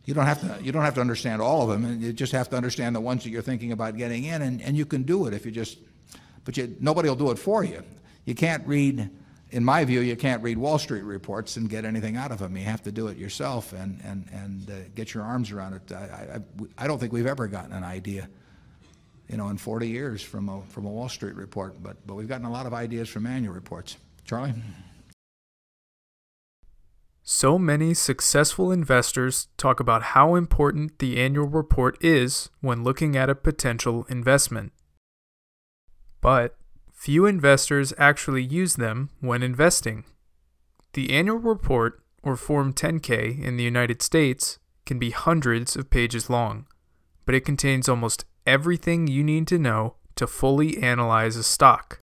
You don't have to understand all of them, and you just have to understand the ones that you're thinking about getting in, and you can do it if you just, nobody will do it for you. You can't read, in my view, you can't read Wall Street reports and get anything out of them. You have to do it yourself and get your arms around it. I don't think we've ever gotten an idea, in 40 years from a Wall Street report, but we've gotten a lot of ideas from annual reports. Charlie? So many successful investors talk about how important the annual report is when looking at a potential investment. But few investors actually use them when investing. The annual report, or Form 10-K in the United States, can be hundreds of pages long, but it contains almost everything you need to know to fully analyze a stock.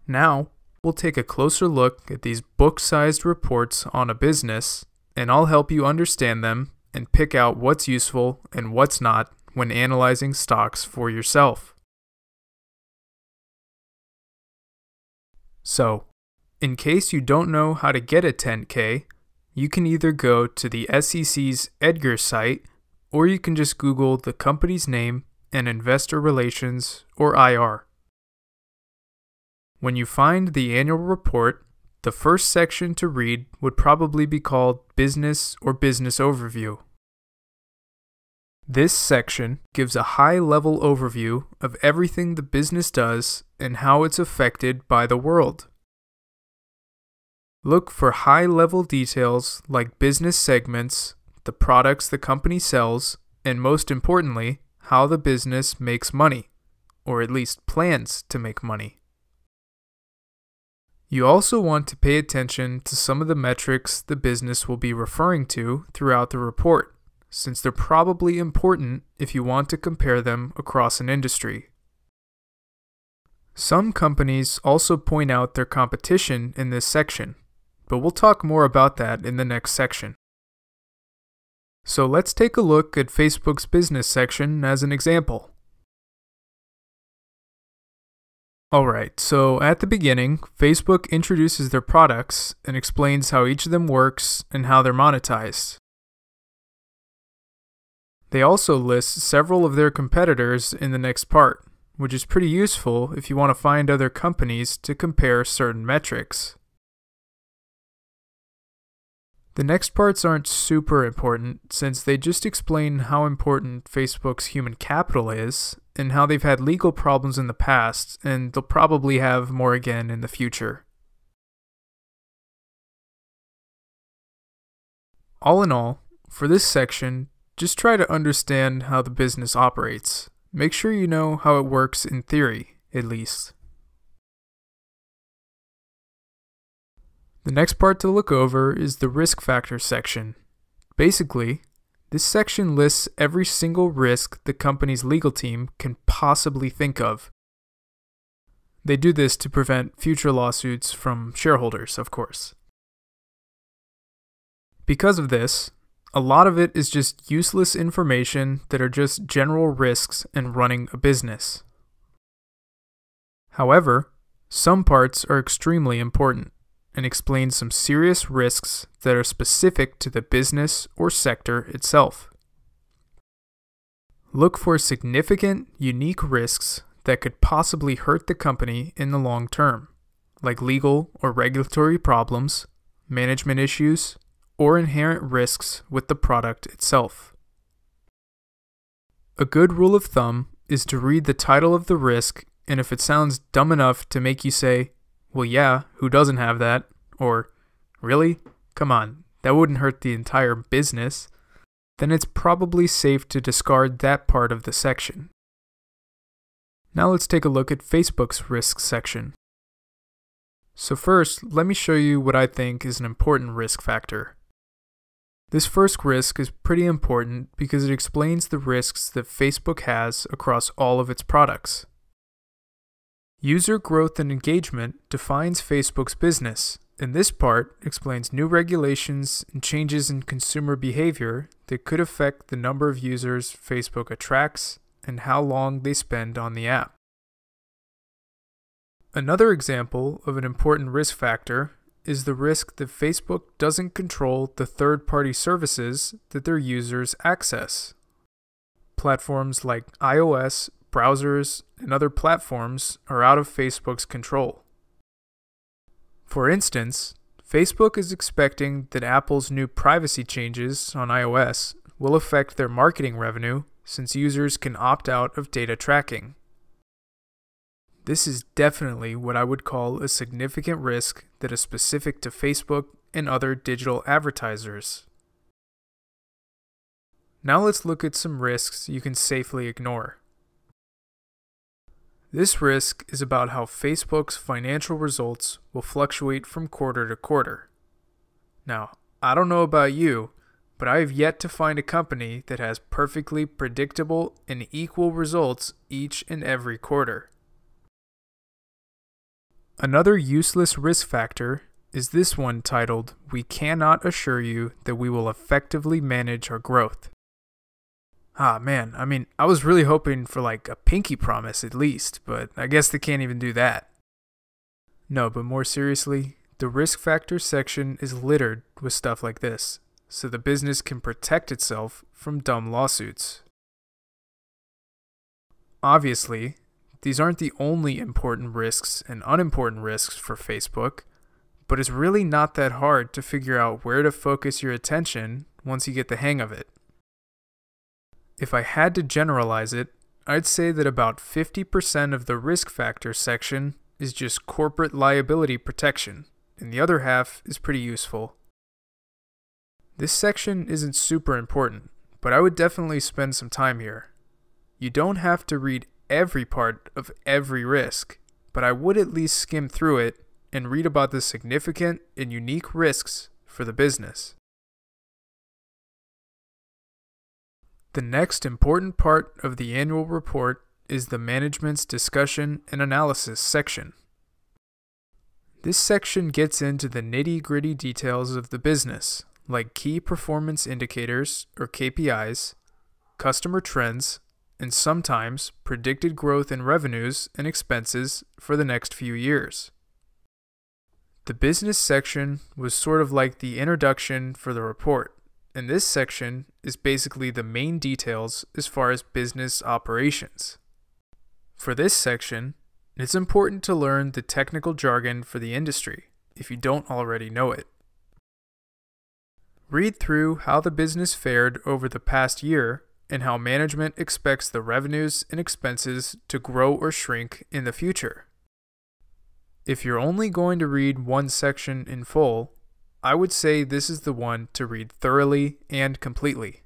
Now, we'll take a closer look at these book-sized reports on a business, and I'll help you understand them and pick out what's useful and what's not when analyzing stocks for yourself. So, in case you don't know how to get a 10K, you can either go to the SEC's Edgar site, or you can just Google the company's name and Investor Relations, or IR. When you find the annual report, the first section to read would probably be called Business or Business Overview. This section gives a high-level overview of everything the business does and how it's affected by the world. Look for high-level details like business segments, the products the company sells, and most importantly, how the business makes money, or at least plans to make money. You also want to pay attention to some of the metrics the business will be referring to throughout the report, since they're probably important if you want to compare them across an industry. Some companies also point out their competition in this section, but we'll talk more about that in the next section. So let's take a look at Facebook's business section as an example. Alright, so at the beginning, Facebook introduces their products and explains how each of them works and how they're monetized. They also list several of their competitors in the next part, which is pretty useful if you want to find other companies to compare certain metrics. The next parts aren't super important since they just explain how important Facebook's human capital is and how they've had legal problems in the past and they'll probably have more again in the future. All in all, for this section, just try to understand how the business operates. Make sure you know how it works in theory, at least. The next part to look over is the risk factor section. Basically, this section lists every single risk the company's legal team can possibly think of. They do this to prevent future lawsuits from shareholders, of course. Because of this, a lot of it is just useless information that are just general risks in running a business. However, some parts are extremely important and explain some serious risks that are specific to the business or sector itself. Look for significant, unique risks that could possibly hurt the company in the long term, like legal or regulatory problems, management issues, or inherent risks with the product itself. A good rule of thumb is to read the title of the risk, and if it sounds dumb enough to make you say, "Well, yeah, who doesn't have that?" Or, "Really? Come on, that wouldn't hurt the entire business," then it's probably safe to discard that part of the section. Now let's take a look at Facebook's risk section. So first, let me show you what I think is an important risk factor. This first risk is pretty important because it explains the risks that Facebook has across all of its products. User growth and engagement defines Facebook's business, and this part explains new regulations and changes in consumer behavior that could affect the number of users Facebook attracts and how long they spend on the app. Another example of an important risk factor is the risk that Facebook doesn't control the third-party services that their users access. Platforms like iOS, browsers, and other platforms are out of Facebook's control. For instance, Facebook is expecting that Apple's new privacy changes on iOS will affect their marketing revenue since users can opt out of data tracking. This is definitely what I would call a significant risk that is specific to Facebook and other digital advertisers. Now let's look at some risks you can safely ignore. This risk is about how Facebook's financial results will fluctuate from quarter to quarter. Now, I don't know about you, but I have yet to find a company that has perfectly predictable and equal results each and every quarter. Another useless risk factor is this one titled, "We cannot assure you that we will effectively manage our growth." Man, I was really hoping for like a pinky promise at least, but I guess they can't even do that. No, but more seriously, the risk factor section is littered with stuff like this, so the business can protect itself from dumb lawsuits. Obviously, these aren't the only important risks and unimportant risks for Facebook, but it's really not that hard to figure out where to focus your attention once you get the hang of it. If I had to generalize it, I'd say that about 50% of the risk factor section is just corporate liability protection, and the other half is pretty useful. This section isn't super important, but I would definitely spend some time here. You don't have to read every part of every risk, but I would at least skim through it and read about the significant and unique risks for the business. The next important part of the annual report is the management's discussion and analysis section. This section gets into the nitty-gritty details of the business, like key performance indicators or KPIs, customer trends, and sometimes predicted growth in revenues and expenses for the next few years. The business section was sort of like the introduction for the report, and this section is basically the main details as far as business operations. For this section, it's important to learn the technical jargon for the industry if you don't already know it. Read through how the business fared over the past year and how management expects the revenues and expenses to grow or shrink in the future. If you're only going to read one section in full, I would say this is the one to read thoroughly and completely.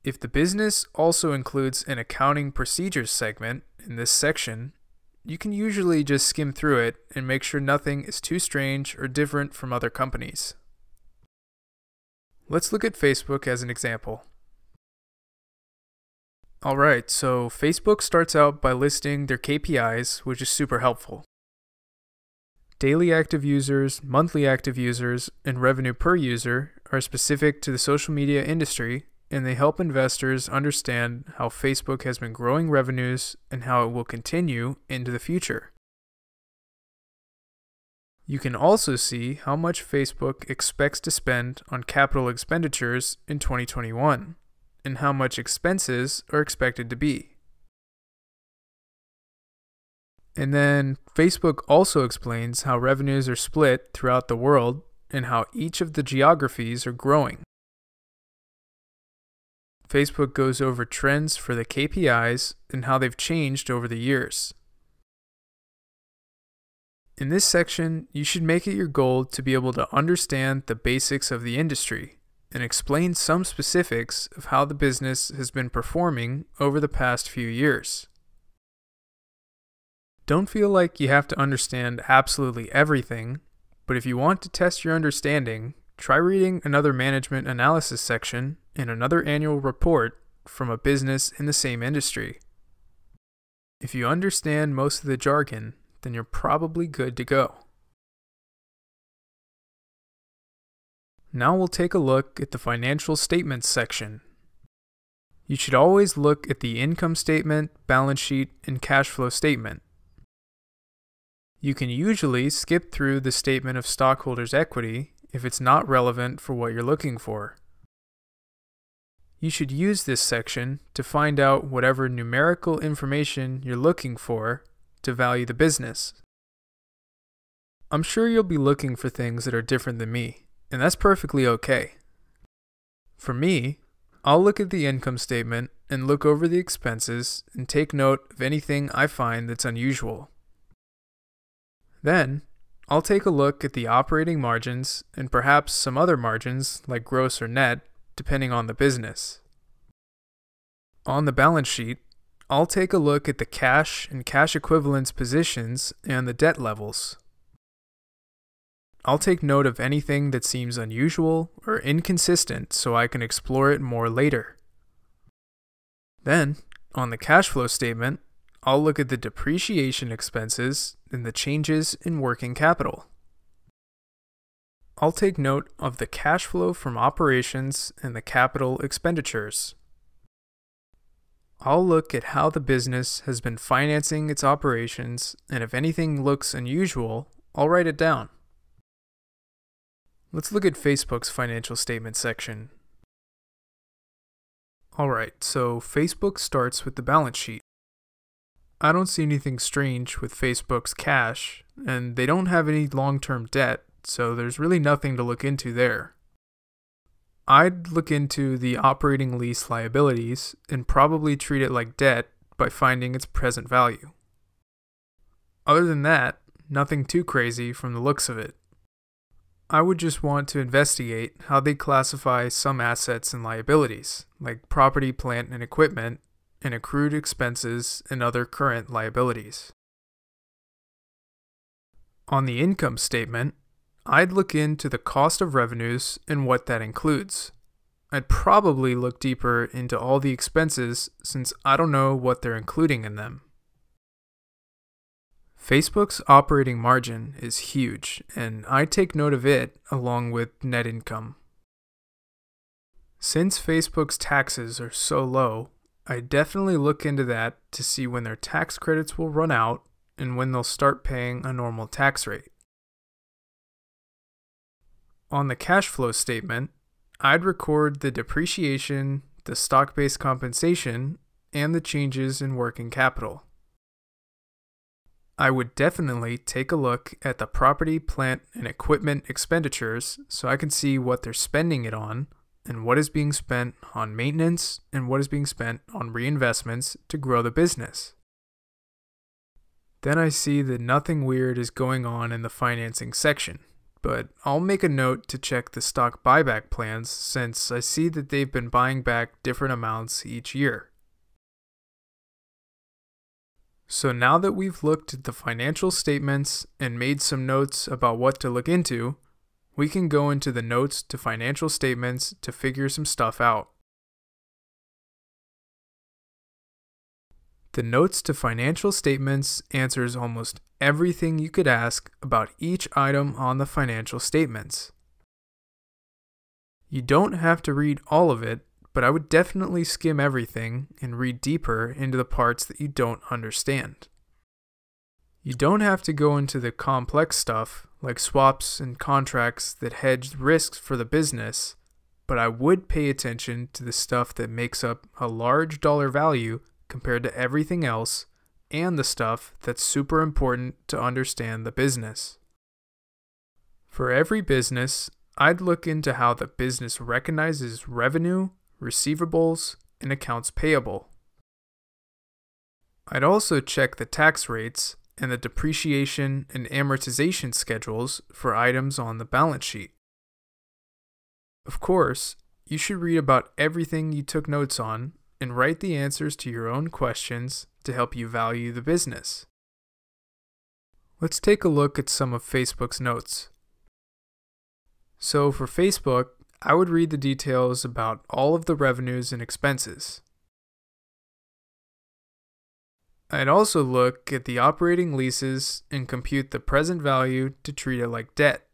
If the business also includes an accounting procedures segment in this section, you can usually just skim through it and make sure nothing is too strange or different from other companies. Let's look at Facebook as an example. Alright, so Facebook starts out by listing their KPIs, which is super helpful. Daily active users, monthly active users, and revenue per user are specific to the social media industry, and they help investors understand how Facebook has been growing revenues and how it will continue into the future. You can also see how much Facebook expects to spend on capital expenditures in 2021, and how much expenses are expected to be. And then Facebook also explains how revenues are split throughout the world and how each of the geographies are growing. Facebook goes over trends for the KPIs and how they've changed over the years. In this section, you should make it your goal to be able to understand the basics of the industry and explain some specifics of how the business has been performing over the past few years. Don't feel like you have to understand absolutely everything, but if you want to test your understanding, try reading another management analysis section in another annual report from a business in the same industry. If you understand most of the jargon, then you're probably good to go. Now we'll take a look at the financial statements section. You should always look at the income statement, balance sheet, and cash flow statement. You can usually skip through the statement of stockholders' equity if it's not relevant for what you're looking for. You should use this section to find out whatever numerical information you're looking for to value the business. I'm sure you'll be looking for things that are different than me, and that's perfectly okay. For me, I'll look at the income statement and look over the expenses and take note of anything I find that's unusual. Then, I'll take a look at the operating margins and perhaps some other margins like gross or net, depending on the business. On the balance sheet, I'll take a look at the cash and cash equivalents positions and the debt levels. I'll take note of anything that seems unusual or inconsistent so I can explore it more later. Then, on the cash flow statement, I'll look at the depreciation expenses and the changes in working capital. I'll take note of the cash flow from operations and the capital expenditures. I'll look at how the business has been financing its operations, and if anything looks unusual, I'll write it down. Let's look at Facebook's financial statement section. Alright, so Facebook starts with the balance sheet. I don't see anything strange with Facebook's cash, and they don't have any long-term debt, so there's really nothing to look into there. I'd look into the operating lease liabilities and probably treat it like debt by finding its present value. Other than that, nothing too crazy from the looks of it. I would just want to investigate how they classify some assets and liabilities, like property, plant, and equipment, and accrued expenses and other current liabilities. On the income statement, I'd look into the cost of revenues and what that includes. I'd probably look deeper into all the expenses since I don't know what they're including in them. Facebook's operating margin is huge, and I take note of it along with net income. Since Facebook's taxes are so low, I definitely look into that to see when their tax credits will run out and when they'll start paying a normal tax rate. On the cash flow statement, I'd record the depreciation, the stock-based compensation, and the changes in working capital. I would definitely take a look at the property, plant, and equipment expenditures so I can see what they're spending it on and what is being spent on maintenance and what is being spent on reinvestments to grow the business. Then I see that nothing weird is going on in the financing section, but I'll make a note to check the stock buyback plans since I see that they've been buying back different amounts each year. So now that we've looked at the financial statements and made some notes about what to look into, we can go into the notes to financial statements to figure some stuff out. The notes to financial statements answers almost everything you could ask about each item on the financial statements. You don't have to read all of it, but I would definitely skim everything and read deeper into the parts that you don't understand. You don't have to go into the complex stuff like swaps and contracts that hedge risks for the business, but I would pay attention to the stuff that makes up a large dollar value compared to everything else and the stuff that's super important to understand the business. For every business, I'd look into how the business recognizes revenue, receivables, and accounts payable. I'd also check the tax rates and the depreciation and amortization schedules for items on the balance sheet. Of course, you should read about everything you took notes on and write the answers to your own questions to help you value the business. Let's take a look at some of Facebook's notes. So for Facebook, I would read the details about all of the revenues and expenses. I'd also look at the operating leases and compute the present value to treat it like debt.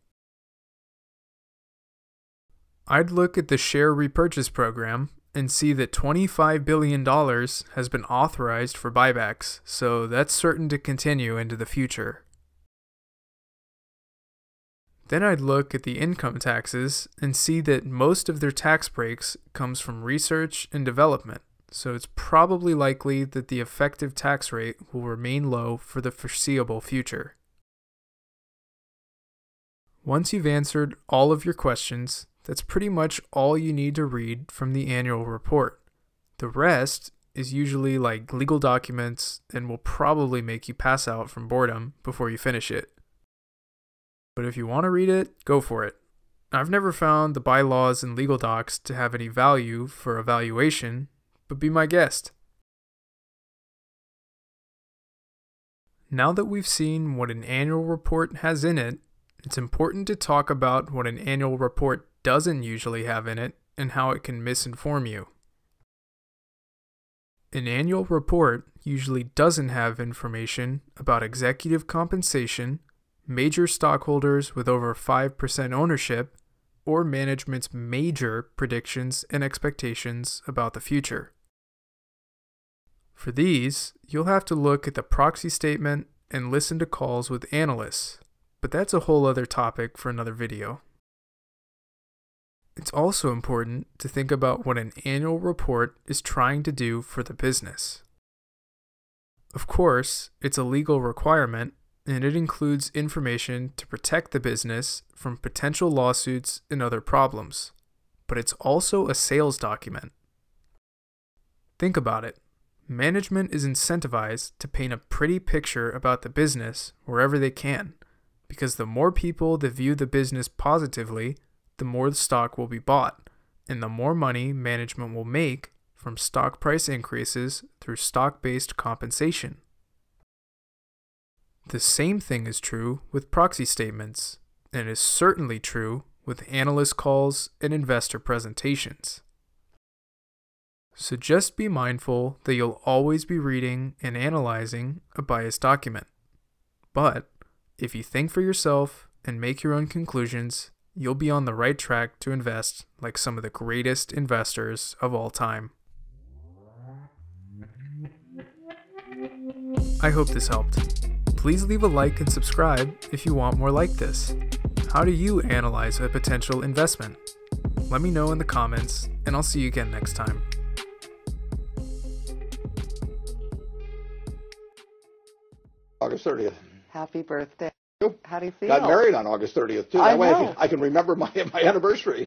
I'd look at the share repurchase program and see that $25 billion has been authorized for buybacks, so that's certain to continue into the future. Then I'd look at the income taxes and see that most of their tax breaks comes from research and development, so it's probably likely that the effective tax rate will remain low for the foreseeable future. Once you've answered all of your questions, that's pretty much all you need to read from the annual report. The rest is usually like legal documents and will probably make you pass out from boredom before you finish it. But if you want to read it, go for it. I've never found the bylaws and legal docs to have any value for evaluation, but be my guest. Now that we've seen what an annual report has in it, it's important to talk about what an annual report doesn't usually have in it and how it can misinform you. An annual report usually doesn't have information about executive compensation, major stockholders with over 5% ownership, or management's major predictions and expectations about the future. For these, you'll have to look at the proxy statement and listen to calls with analysts, but that's a whole other topic for another video. It's also important to think about what an annual report is trying to do for the business. Of course, it's a legal requirement, and it includes information to protect the business from potential lawsuits and other problems, but it's also a sales document. Think about it. Management is incentivized to paint a pretty picture about the business wherever they can, because the more people that view the business positively, the more the stock will be bought, and the more money management will make from stock price increases through stock-based compensation. The same thing is true with proxy statements, and is certainly true with analyst calls and investor presentations. So just be mindful that you'll always be reading and analyzing a biased document. But if you think for yourself and make your own conclusions, you'll be on the right track to invest like some of the greatest investors of all time. I hope this helped. Please leave a like and subscribe if you want more like this. How do you analyze a potential investment? Let me know in the comments, and I'll see you again next time. August 30th. Happy birthday. Yep. How do you feel? Got married on August 30th, too. I That way know. I can remember my anniversary.